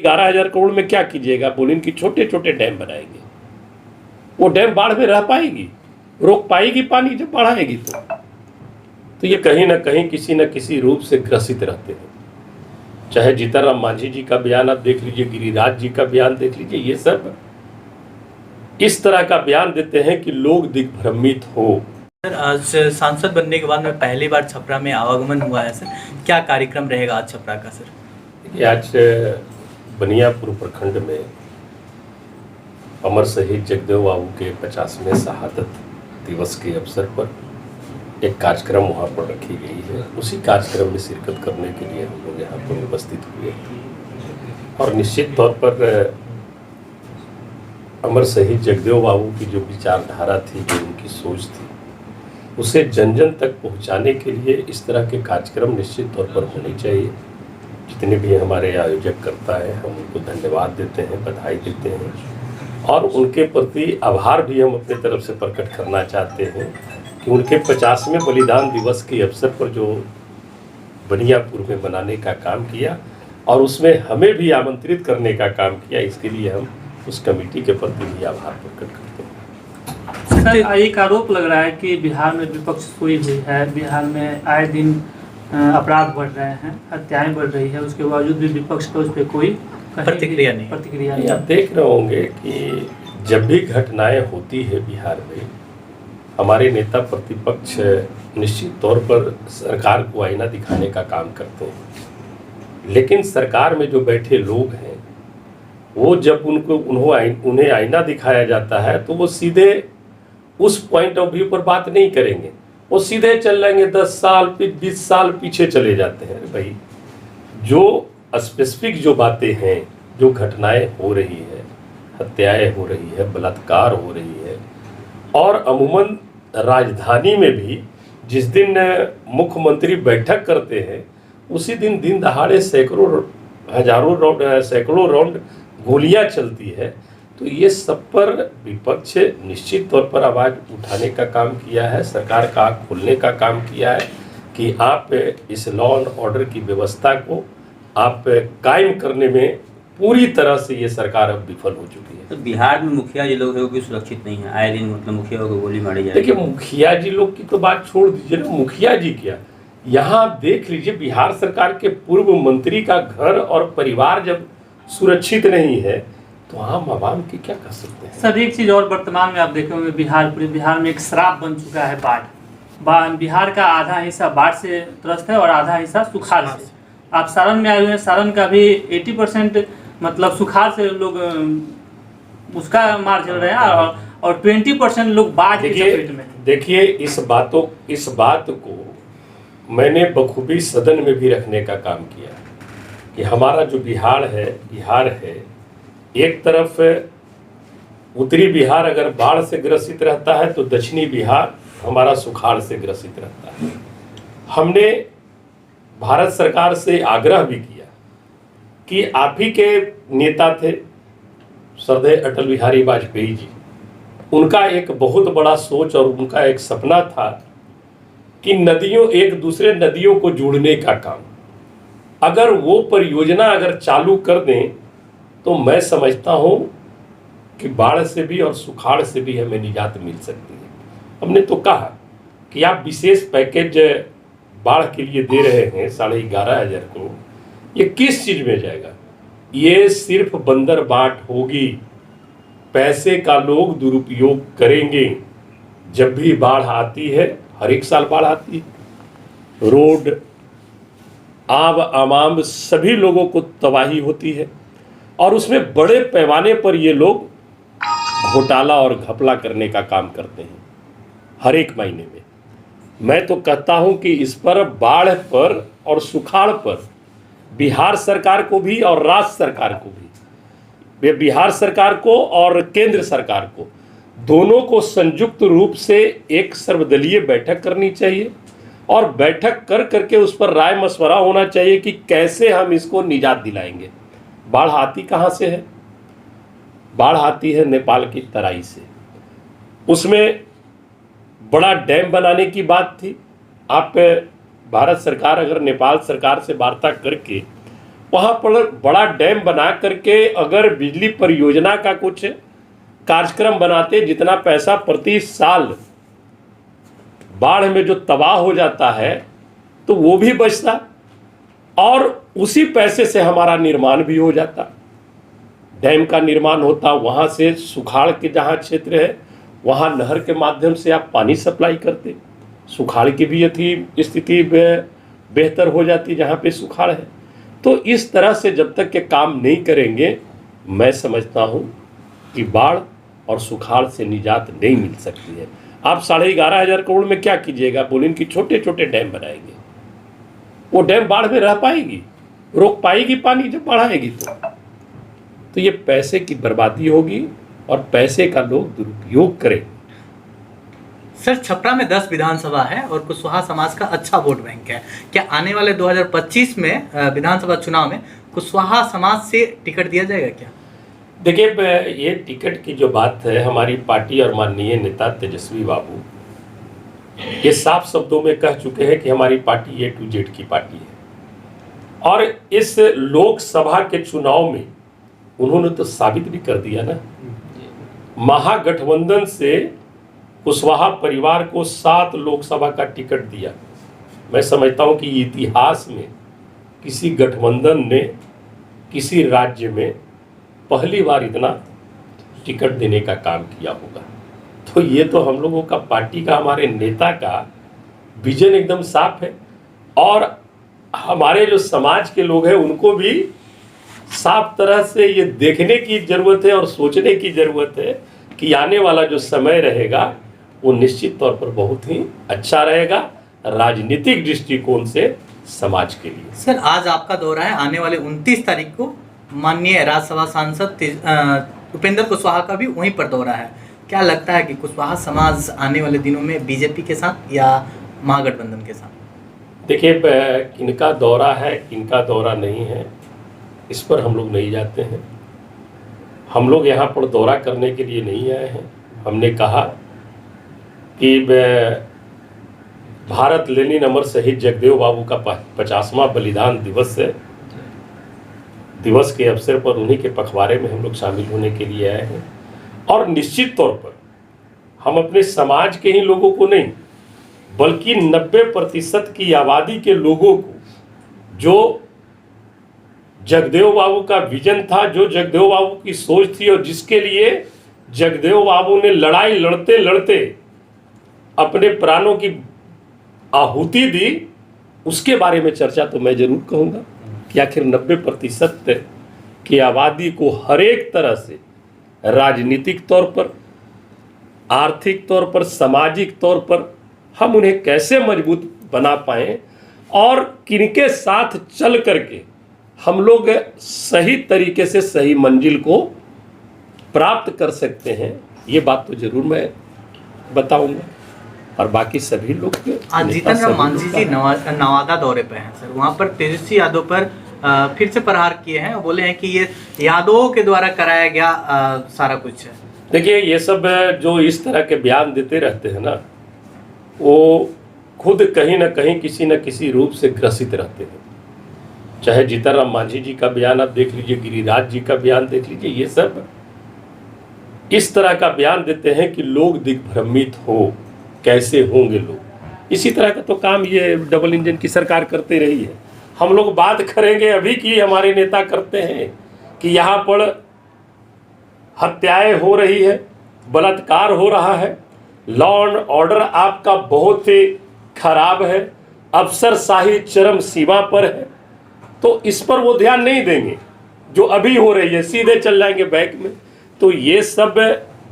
11,000 करोड़ में क्या कीजिएगा? बोले इनकी छोटे छोटे डैम बनाएंगे। वो डैम बाढ़ में रह पाएगी, रोक पाएगी पानी जब बाढ़ आएगी? तो ये कहीं ना कहीं किसी न किसी रूप से ग्रसित रहते हैं। चाहे जीतनराम मांझी जी का बयान आप देख लीजिए, गिरिराज जी का बयान देख लीजिए, ये सब इस तरह का बयान देते हैं कि लोग दिग्भ्रमित हो। सर, आज सांसद बनने के बाद में पहली बार छपरा में आवागमन हुआ है सर, क्या कार्यक्रम रहेगा आज छपरा का सर? देखिए, आज बनियापुर प्रखंड में अमर शहीद जगदेव बाबू के 50वें शहादत दिवस के अवसर पर एक कार्यक्रम वहाँ पर रखी गई है। उसी कार्यक्रम में शिरकत करने के लिए हम लोग यहाँ पर उपस्थित हुए और निश्चित तौर पर अमर शहीद जगदेव बाबू की जो विचारधारा थी, जो उनकी सोच थी, उसे जन जन तक पहुँचाने के लिए इस तरह के कार्यक्रम निश्चित तौर पर होने चाहिए। जितने भी हमारे आयोजक करता है, हम उनको धन्यवाद देते हैं, बधाई देते हैं और उनके प्रति आभार भी हम अपने तरफ से प्रकट करना चाहते हैं कि उनके 50वें बलिदान दिवस के अवसर पर जो बनियापुर में बनाने का काम किया और उसमें हमें भी आमंत्रित करने का काम किया, इसके लिए हम उस कमेटी के प्रति भी आभार प्रकट करते हैं। सर, एक आरोप लग रहा है कि बिहार में विपक्ष सोई हुई है, बिहार में आए दिन अपराध बढ़ रहे हैं, हत्याएं बढ़ रही है, उसके बावजूद भी विपक्ष का उस पर कोई प्रतिक्रिया नहीं। आप देख रहे होंगे कि जब भी घटनाएं होती है बिहार में, हमारे नेता प्रतिपक्ष निश्चित तौर पर सरकार को आईना दिखाने का काम करते हैं, लेकिन सरकार में जो बैठे लोग हैं वो जब उन्हें आईना दिखाया जाता है तो वो सीधे उस पॉइंट ऑफ व्यू पर बात नहीं करेंगे, वो सीधे चल जाएंगे 10 साल 20 साल पीछे चले जाते हैं। भाई, जो स्पेसिफिक जो बातें हैं, जो घटनाएं हो रही है, हत्याएं हो रही है, बलात्कार हो रही है और अमूमन राजधानी में भी जिस दिन मुख्यमंत्री बैठक करते हैं उसी दिन दहाड़े सैकड़ों राउंड गोलियां चलती है, तो ये सब पर विपक्ष निश्चित तौर पर आवाज़ उठाने का काम किया है, सरकार का आँख खोलने का काम किया है कि आप इस लॉ एंड ऑर्डर की व्यवस्था को आप कायम करने में पूरी तरह से ये सरकार अब विफल हो चुकी है। तो बिहार में मुखिया जी लोग हैं वो भी सुरक्षित नहीं है, आए दिन मतलब मुखिया को गोली मारी जा रही है। देखिए, मुखिया जी लोग की तो बात छोड़ दीजिए ना, मुखिया जी क्या, यहाँ देख लीजिए बिहार सरकार के पूर्व मंत्री का घर और परिवार जब सुरक्षित नहीं है तो आम आवाम की क्या कर सकते हैं? सर, एक चीज़ और वर्तमान में आप देखे होंगे, पूरे बिहार में एक श्राप बन चुका है बाढ़। बिहार का आधा हिस्सा बाढ़ से त्रस्त है और आधा हिस्सा सुखाड़ से। आप सारण में आए हुए हैं, सारण का भी 80% मतलब सुखाड़ से लोग उसका मार झेल रहे हैं और 20% लोग बाढ़ के चपेट में। देखिए, इस बात को मैंने बखूबी सदन में भी रखने का काम किया कि हमारा जो बिहार है, एक तरफ उत्तरी बिहार अगर बाढ़ से ग्रसित रहता है तो दक्षिणी बिहार हमारा सुखाड़ से ग्रसित रहता है। हमने भारत सरकार से आग्रह भी किया कि आप ही के नेता थे श्रद्धेय अटल बिहारी वाजपेयी जी, उनका एक बहुत बड़ा सोच और उनका एक सपना था कि एक दूसरे नदियों को जोड़ने का काम, अगर वो परियोजना अगर चालू कर दें तो मैं समझता हूँ कि बाढ़ से भी और सुखाड़ से भी हमें निजात मिल सकती है। हमने तो कहा कि आप विशेष पैकेज बाढ़ के लिए दे रहे हैं 11,500 करोड़, ये किस चीज़ में जाएगा? ये सिर्फ बंदर बाट होगी, पैसे का लोग दुरुपयोग करेंगे। जब भी बाढ़ आती है, हर एक साल बाढ़ आती है, रोड आवाम सभी लोगों को तबाही होती है और उसमें बड़े पैमाने पर ये लोग घोटाला और घपला करने का काम करते हैं हर एक महीने में। मैं तो कहता हूं कि इस पर, बाढ़ पर और सुखाड़ पर बिहार सरकार को भी और राज्य सरकार को भी, बिहार सरकार को और केंद्र सरकार को, दोनों को संयुक्त रूप से एक सर्वदलीय बैठक करनी चाहिए और बैठक कर करके उस पर राय मशवरा होना चाहिए कि कैसे हम इसको निजात दिलाएंगे। बाढ़ आती कहाँ से है? बाढ़ आती है नेपाल की तराई से। उसमें बड़ा डैम बनाने की बात थी। आप भारत सरकार अगर नेपाल सरकार से वार्ता करके वहाँ पर बड़ा डैम बना करके अगर बिजली परियोजना का कुछ कार्यक्रम बनाते, जितना पैसा प्रति साल बाढ़ में जो तबाह हो जाता है तो वो भी बचता और उसी पैसे से हमारा निर्माण भी हो जाता, डैम का निर्माण होता। वहाँ से सुखाड़ के जहाँ क्षेत्र है वहाँ नहर के माध्यम से आप पानी सप्लाई करते, सुखाड़ की भी यथी स्थिति बेहतर हो जाती जहाँ पे सुखाड़ है। तो इस तरह से जब तक के काम नहीं करेंगे, मैं समझता हूँ कि बाढ़ और सुखाड़ से निजात नहीं मिल सकती है। आप 11,500 करोड़ में क्या कीजिएगा? बोलिन कि छोटे छोटे डैम बनाएंगे, वो डैम बाढ़ में रह पाएगी, रोक पाएगी पानी जब बाढ़ आएगी? तो ये पैसे की बर्बादी होगी और पैसे का लोग दुरुपयोग करें। सर, छपरा में 10 विधानसभा है और कुशवाहा समाज का अच्छा वोट बैंक है। क्या आने वाले 2025 में विधानसभा चुनाव में कुशवाहा समाज से टिकट दिया जाएगा क्या? देखिए, ये टिकट की जो बात है, हमारी पार्टी और माननीय नेता तेजस्वी बाबू ये साफ शब्दों में कह चुके हैं कि हमारी पार्टी A to Z की पार्टी है। और इस लोकसभा के चुनाव में उन्होंने तो साबित भी कर दिया ना, महागठबंधन से कुशवाहा परिवार को 7 लोकसभा का टिकट दिया। मैं समझता हूं कि इतिहास में किसी गठबंधन ने किसी राज्य में पहली बार इतना टिकट देने का काम किया होगा। तो ये तो हम लोगों का, पार्टी का, हमारे नेता का विजन एकदम साफ है और हमारे जो समाज के लोग हैं उनको भी साफ तरह से ये देखने की जरूरत है और सोचने की जरूरत है कि आने वाला जो समय रहेगा वो निश्चित तौर पर बहुत ही अच्छा रहेगा राजनीतिक दृष्टिकोण से समाज के लिए। सर, आज आपका दौरा है, आने वाले 29 तारीख को माननीय राज्यसभा सांसद उपेंद्र कुशवाहा का भी वहीं पर दौरा है। क्या लगता है कि कुशवाहा समाज आने वाले दिनों में बीजेपी के साथ या महागठबंधन के साथ? देखिए, किनका दौरा है किनका दौरा नहीं है इस पर हम लोग नहीं जाते हैं। हम लोग यहाँ पर दौरा करने के लिए नहीं आए हैं। हमने कहा कि भारत लेनिन अमर शहीद जगदेव बाबू का 50वां बलिदान दिवस के अवसर पर उन्हीं के पखवाड़े में हम लोग शामिल होने के लिए आए हैं। और निश्चित तौर पर हम अपने समाज के ही लोगों को नहीं बल्कि 90% की आबादी के लोगों को, जो जगदेव बाबू का विजन था, जो जगदेव बाबू की सोच थी और जिसके लिए जगदेव बाबू ने लड़ाई लड़ते लड़ते अपने प्राणों की आहुति दी, उसके बारे में चर्चा तो मैं जरूर कहूँगा कि आखिर 90% की आबादी को हर एक तरह से राजनीतिक तौर पर, आर्थिक तौर पर, सामाजिक तौर पर हम उन्हें कैसे मजबूत बना पाएं और किनके साथ चल करके हम लोग सही तरीके से सही मंजिल को प्राप्त कर सकते हैं, ये बात तो जरूर मैं बताऊंगा। और बाकी सभी लोग, आज जीतन राम मांझी जी नवादा दौरे पे हैं सर, वहाँ पर तेजस्वी यादव पर फिर से प्रहार किए हैं और बोले हैं कि ये यादवों के द्वारा कराया गया सारा कुछ है। देखिए, ये सब जो इस तरह के बयान देते रहते हैं ना, वो खुद कहीं ना कहीं किसी न किसी रूप से ग्रसित रहते हैं। चाहे जीतन राम मांझी जी का बयान आप देख लीजिए, गिरिराज जी का बयान देख लीजिए, ये सब इस तरह का बयान देते हैं कि लोग दिग्भ्रमित हो, कैसे होंगे लोग। इसी तरह का तो काम ये डबल इंजन की सरकार करते रही है। हम लोग बात करेंगे अभी की हमारे नेता करते हैं कि यहाँ पर हत्याएं हो रही है, बलात्कार हो रहा है, लॉ एंड ऑर्डर आपका बहुत ही खराब है, अफसरशाही चरम सीमा पर है, तो इस पर वो ध्यान नहीं देंगे। जो अभी हो रही है सीधे चल जाएंगे बैक में। तो ये सब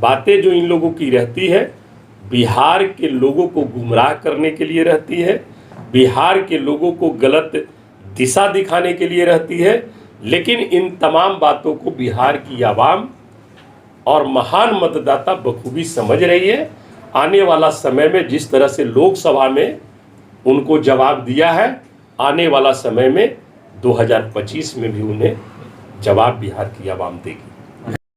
बातें जो इन लोगों की रहती है, बिहार के लोगों को गुमराह करने के लिए रहती है, बिहार के लोगों को गलत दिशा दिखाने के लिए रहती है। लेकिन इन तमाम बातों को बिहार की आवाम और महान मतदाता बखूबी समझ रही है। आने वाला समय में जिस तरह से लोकसभा में उनको जवाब दिया है, आने वाला समय में 2025 में भी उन्हें जवाब बिहार की आवाम देगी।